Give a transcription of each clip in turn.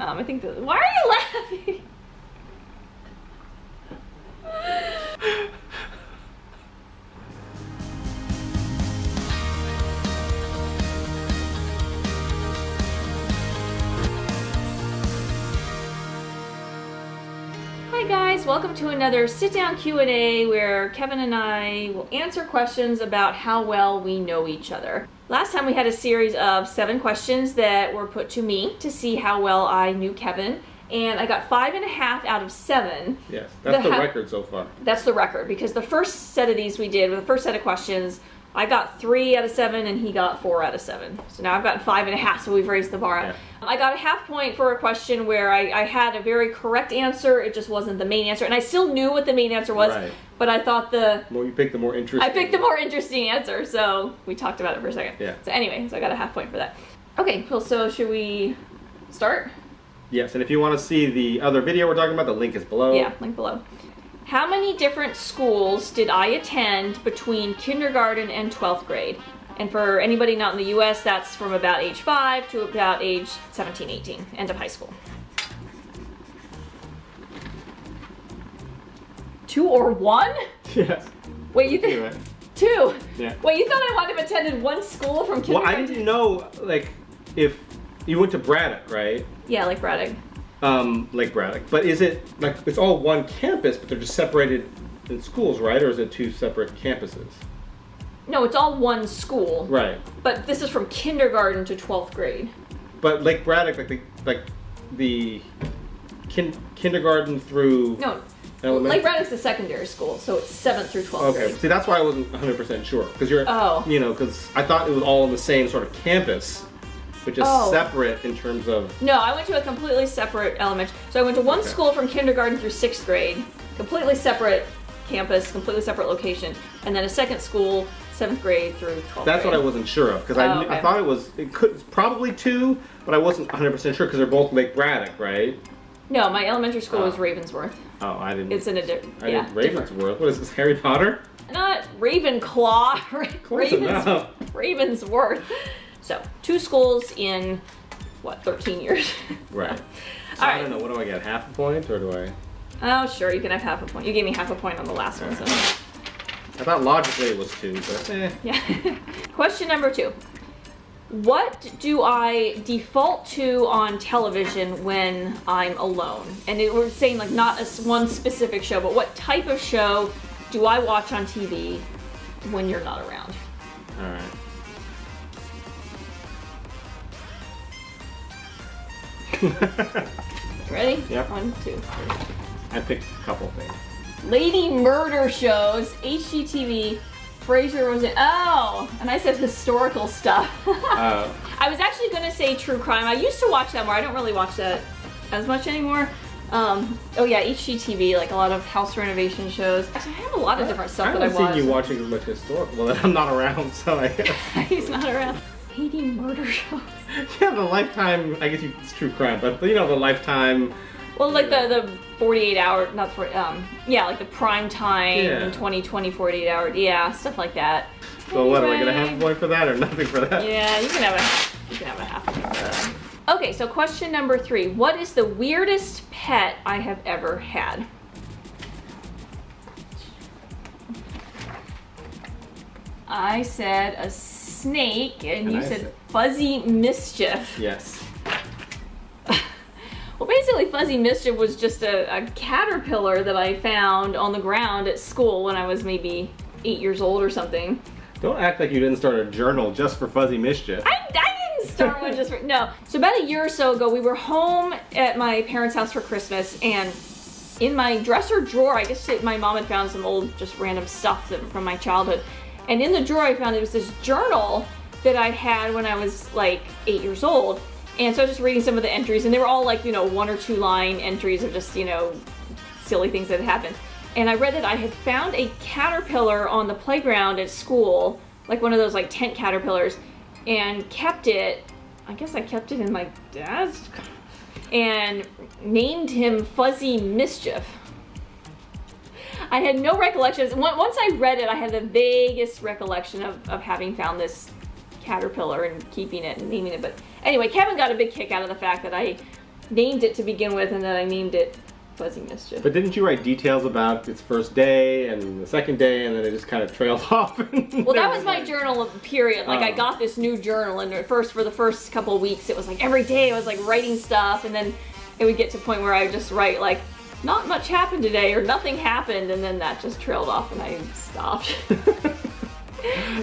I think that. Why are you laughing? Hi guys, welcome to another sit-down Q&A where Kevin and I will answer questions about how well we know each other. Last time we had a series of 7 questions that were put to me to see how well I knew Kevin, and I got 5.5 out of 7. Yes, that's the record so far. That's the record, because the first set of these we did, with the first set of questions, I got 3 out of 7 and he got 4 out of 7. So now I've gotten 5.5, so we've raised the bar. Yeah. I got a half point for a question where I had a very correct answer, it just wasn't the main answer. And I still knew what the main answer was, right. But I thought you picked the more interesting. I picked the more interesting answer, so we talked about it for a second. Yeah. So anyway, so I got a half point for that. Okay, cool, so should we start? Yes, and if you want to see the other video we're talking about, the link is below. Yeah, link below. How many different schools did I attend between kindergarten and 12th grade? And for anybody not in the US, that's from about age 5 to about age 17, 18, end of high school. 2 or 1? Yes. Wait, you think? Right. 2? Yeah. Wait, you thought I might have attended one school from kindergarten? Well, I didn't know, like, if you went to Braddock, right? Yeah, like Braddock. Like Braddock. But is it, like, it's all one campus, but they're just separated in schools, right? Or is it 2 separate campuses? No, it's all one school. Right. But this is from kindergarten to 12th grade. But Lake Braddock, like the kindergarten through... No, Lake Braddock's the secondary school, so it's 7th through 12th grade. Okay, see, that's why I wasn't 100% sure. Because you're, you know, because I thought it was all on the same sort of campus, but just separate in terms of... No, I went to a completely separate elementary. So I went to one school from kindergarten through 6th grade, completely separate campus, completely separate location, and then a second school, 7th grade through 12th grade. That's what I wasn't sure of, because I thought it could probably 2, but I wasn't 100% sure because they're both Lake Braddock, right? No, my elementary school was Ravensworth. Oh, I didn't. It's in a different. Yeah, Ravensworth. Different. What is this, Harry Potter? Not Ravenclaw. Close enough. Ravensworth. So 2 schools in what, 13 years? Right. So I don't know. What do I get? Half a point, or do I? Oh, sure. You can have half a point. You gave me half a point on the last one, so. I thought logically it was 2, but eh. Yeah. Question number 2. What do I default to on television when I'm alone? And we're saying like not one specific show, but what type of show do I watch on TV when you're not around? All right. Ready? Yep. 1, 2, 3. I picked a couple things. Lady murder shows, HGTV, Frasier was in. Oh, and I said historical stuff. I was actually going to say true crime. I used to watch that more. I don't really watch that as much anymore. Oh yeah, HGTV, like a lot of house renovation shows. Actually, I have a lot of different stuff that I watch. I haven't seen you watching as much historical. Well, I'm not around, so I guess. He's not around. Lady murder shows. Yeah, the Lifetime, I guess it's true crime, but you know, the Lifetime. Well, like the 48 hour, not 40, yeah, like the prime time, 2020, 48 hour, yeah, stuff like that. So anyway. What, am I gonna have a point for that or nothing for that? Yeah, you can have a half a point for that. Okay, so question number 3. What is the weirdest pet I have ever had? I said a snake, and you said fuzzy mischief. Yes. Well, basically, Fuzzy Mischief was just a caterpillar that I found on the ground at school when I was maybe 8 years old or something. Don't act like you didn't start a journal just for Fuzzy Mischief. I didn't start one just for... No. So about a year or so ago, we were home at my parents' house for Christmas, and in my dresser drawer, I guess my mom had found some old, just random stuff from my childhood. And in the drawer, I found there was this journal that I had when I was like 8 years old. And so I was just reading some of the entries, and they were all like, you know, 1 or 2 line entries of just, you know, silly things that had happened. And I read that I had found a caterpillar on the playground at school, like one of those like tent caterpillars, and kept it, I guess I kept it in my desk, and named him Fuzzy Mischief. I had no recollections. Once I read it, I had the vaguest recollection of having found this caterpillar and keeping it and naming it. But anyway, Kevin got a big kick out of the fact that I named it to begin with, and then I named it Fuzzy Mischief. But didn't you write details about its first day and the second day, and then it just kind of trailed off? Well, that was my journal period. Like, I got this new journal, and for the first couple of weeks, it was like every day I was like writing stuff, and then it would get to a point where I would just write like, not much happened today, or nothing happened, and then that just trailed off, and I stopped.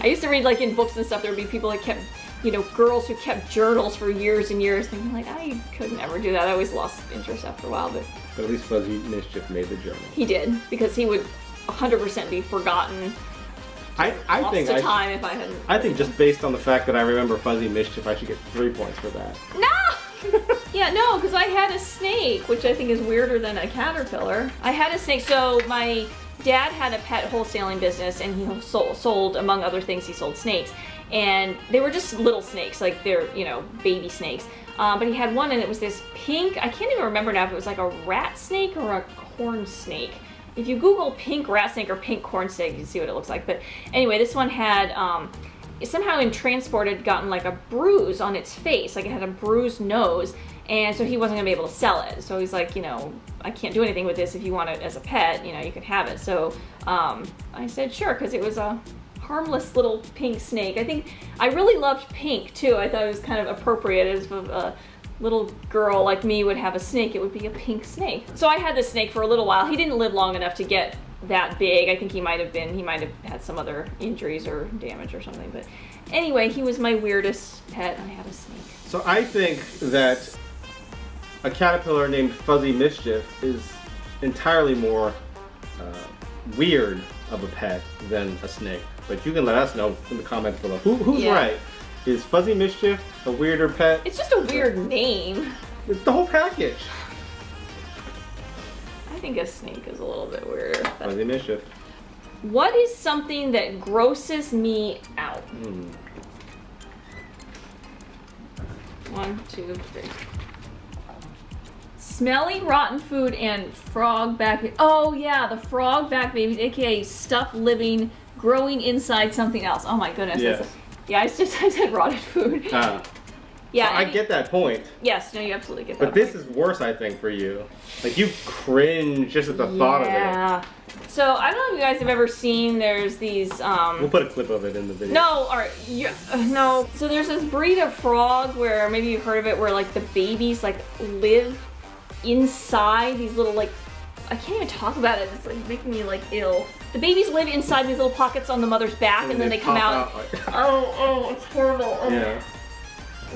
I used to read, like, in books and stuff, there would be people that kept, you know, girls who kept journals for years and years, and I'm like, I could never do that. I always lost interest after a while, but at least Fuzzy Mischief made the journal. He did, because he would 100% be forgotten. I think just based on the fact that I remember Fuzzy Mischief, I should get 3 points for that. No! Yeah, no, because I had a snake, which I think is weirder than a caterpillar. I had a snake, so my dad had a pet wholesaling business, and he sold, among other things, he sold snakes. And they were just little snakes, like they're, you know, baby snakes. But he had one, and it was this pink, I can't even remember now if it was like a rat snake or a corn snake. If you Google pink rat snake or pink corn snake, you can see what it looks like. But anyway, this one had, somehow in transport, had gotten like a bruise on its face, like it had a bruised nose. And so he wasn't gonna be able to sell it. So he's like, you know, I can't do anything with this. If you want it as a pet, you know, you can have it. So I said sure, because it was a harmless little pink snake. I think I really loved pink too. I thought it was kind of appropriate as a little girl like me would have a snake. It would be a pink snake. So I had this snake for a little while. He didn't live long enough to get that big. I think he might have had some other injuries or damage or something. But anyway, he was my weirdest pet. I had a snake. So I think that a caterpillar named Fuzzy Mischief is entirely more weird of a pet than a snake. But you can let us know in the comments below. Who's right? Is Fuzzy Mischief a weirder pet? It's just a weird name. It's the whole package. I think a snake is a little bit weirder. Fuzzy Mischief. What is something that grosses me out? 1, 2, 3. Smelly, rotten food and frog back. Oh yeah, the frog back babies, aka stuff living, growing inside something else. Oh my goodness. Yes. Yeah, I said rotted food. Yeah, so I get that point. Yes, no, you absolutely get that But this is worse, I think, for you. Like, you cringe just at the thought of it. Yeah. So, I don't know if you guys have ever seen, there's these, We'll put a clip of it in the video. No, no. So there's this breed of frog where, maybe you've heard of it, where, like, the babies, like, live inside these little, like, I can't even talk about it. It's, like, making me, like, ill. The babies live inside these little pockets on the mother's back, and then they come out. Oh, it's horrible. Yeah.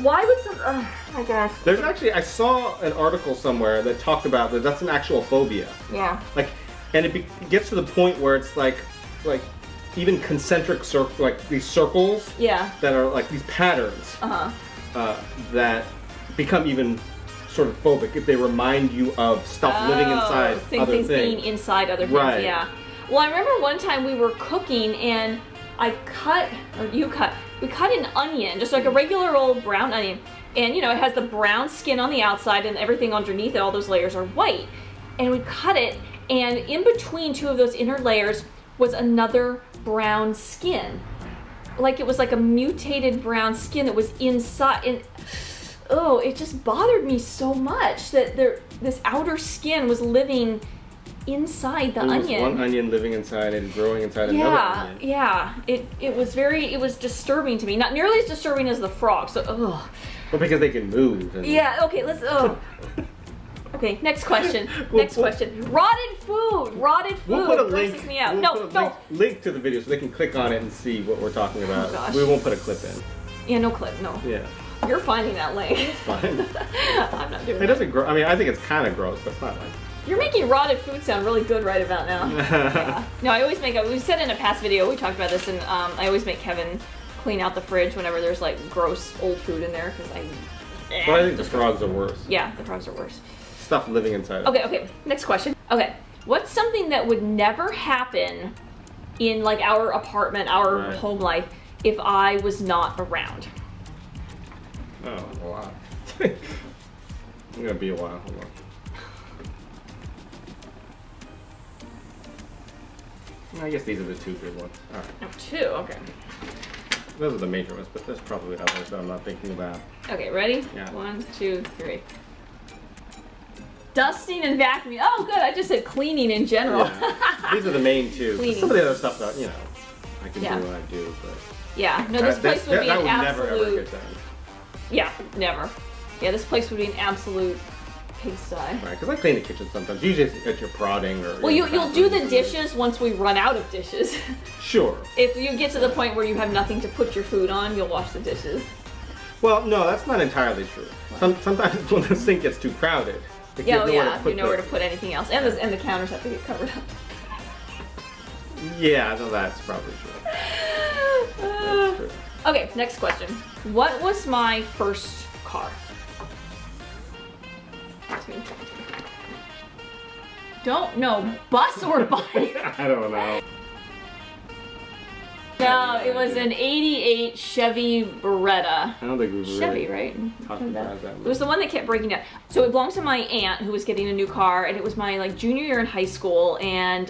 Why would some? Oh my gosh. There's actually, I saw an article somewhere that talked about that. That's an actual phobia. Yeah. Like, and it gets to the point where it's like even concentric circles, like these circles. Yeah. That are like these patterns. That become even sort of phobic if they remind you of stuff living inside other things. Being inside other things. Right. Yeah. Well, I remember one time we were cooking and we cut an onion, just like a regular old brown onion. And you know, it has the brown skin on the outside and everything underneath it, all those layers are white. And we cut it, and in between two of those inner layers was another brown skin. Like it was like a mutated brown skin that was inside. And oh, it just bothered me so much that this outer skin was living inside the onion. One onion living inside and growing inside another onion. Yeah, it was disturbing to me. Not nearly as disturbing as the frog. So, ugh. Well, because they can move. Yeah. Okay. Let's. Oh. Okay. Next question. Next question. Rotted food. Rotted food. We'll put a link. Grosses me out. No. Link to the video so they can click on it and see what we're talking about. Oh, gosh. We won't put a clip in. Yeah. No clip. No. Yeah. You're finding that link. It's fine. I'm not doing it. It doesn't grow. I mean, I think it's kind of gross, but it's not like. You're making rotted food sound really good right about now. Yeah. No, I always we said in a past video, we talked about this, and I always make Kevin clean out the fridge whenever there's like gross old food in there, because Well, I think the frogs are worse. Yeah, the frogs are worse. Stuff living inside. Okay, next question. Okay, what's something that would never happen in like our apartment, our home life, if I was not around? Oh, a lot. I'm gonna be a while. Hold on. I guess these are the two good ones. All right. Oh, two. Okay. Those are the major ones, but there's probably others that I'm not thinking about. Okay, ready? Yeah. 1, 2, 3. Dusting and vacuuming. Oh, good. I just said cleaning in general. Yeah. These are the main two. Cleaning. Some of the other stuff that, you know, I can Yeah. do what I do, but... Yeah, no, this place would be that an would never, ever absolute... get done. Yeah, never. Yeah, this place would be an absolute pigsty. Right, because I clean the kitchen sometimes. Usually if you're prodding or... Well, you'll do the dishes once we run out of dishes. Sure. If you get to the point where you have nothing to put your food on, you'll wash the dishes. Well, no, that's not entirely true. Sometimes when the sink gets too crowded, if you have nowhere to put you know where to put anything else. And the counters have to get covered up. Yeah, no, that's probably true. That's true. Okay, next question. What was my first car? Don't know. Bus or bike? I don't know. No, it was an 88 Chevy Beretta. I don't think we were Chevy, really right? talking about that It was the one that kept breaking down. So it belonged to my aunt who was getting a new car, and it was my like junior year in high school, and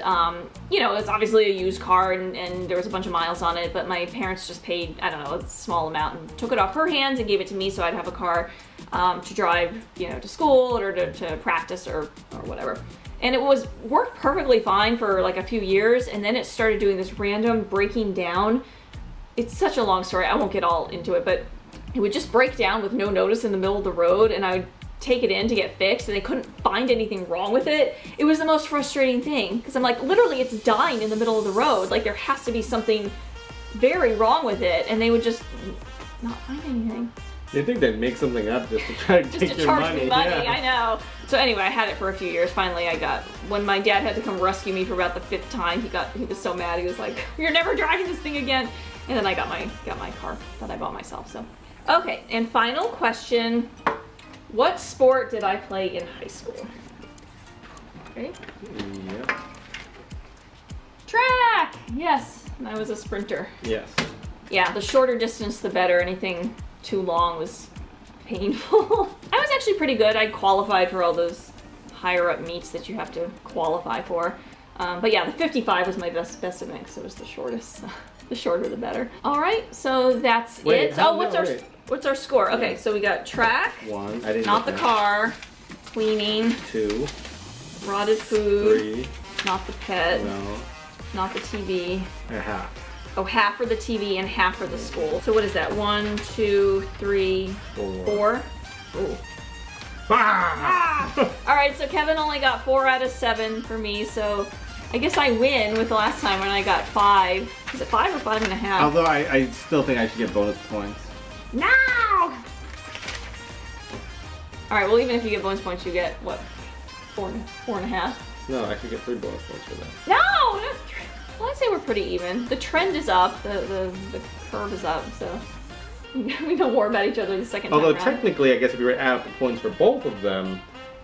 you know, it's obviously a used car, and there was a bunch of miles on it, but my parents just paid, I don't know, a small amount and took it off her hands and gave it to me so I'd have a car to drive, you know, to school or to practice or whatever. And it worked perfectly fine for like a few years, and then it started doing this random breaking down. It's such a long story, I won't get all into it, but it would just break down with no notice in the middle of the road, and I would take it in to get fixed, and they couldn't find anything wrong with it. It was the most frustrating thing, because I'm like, literally it's dying in the middle of the road. Like there has to be something very wrong with it, and they would just not find anything. You think they'd make something up just to try to take your money. Just to charge me money, yeah. I know. So anyway, I had it for a few years. Finally, when my dad had to come rescue me for about the 5th time, he was so mad. He was like, "You're never driving this thing again." And then I got my car that I bought myself. So, okay. And final question: what sport did I play in high school? Okay. Yeah. Track. Yes, I was a sprinter. Yes. Yeah, the shorter distance, the better. Anything too long was painful. I was actually pretty good. I qualified for all those higher up meets that you have to qualify for. But yeah, the 55 was my best event because it was the shortest. The shorter, the better. All right, so that's it. Oh, what's our score? Okay, so we got track. 1. I didn't. Not the car. Cleaning. 2. Rotted food. 3. Not the pet. No. Not the TV. And half. Oh, half for the TV and half for the school. So what is that? 1, 2, 3, 4. Ooh. Ah! All right, so Kevin only got 4 out of 7 for me, so I guess I win with the last time when I got 5. Is it 5 or 5.5? Although I still think I should get bonus points. No! All right, well, even if you get bonus points, you get, what, 4.5? No, I should get 3 bonus points for that. No! Not 3. Well, I'd say we're pretty even. The trend is up, the curve is up, so we know more about each other the second time Although around. technically, I guess if you were to add up the points for both of them,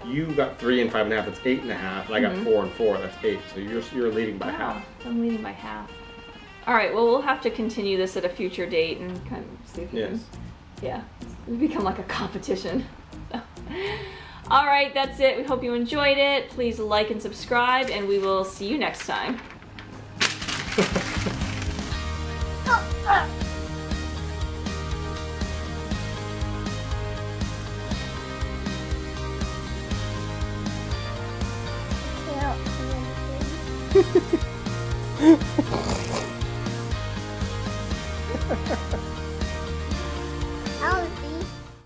you got 3 and 5.5, that's 8.5, and I got 4 and 4, that's 8. So you're leading by half. I'm leading by half. All right, well, we'll have to continue this at a future date and kind of see if we can, yeah, it's become like a competition. All right, that's it. We hope you enjoyed it. Please like and subscribe, and we will see you next time. Yeah.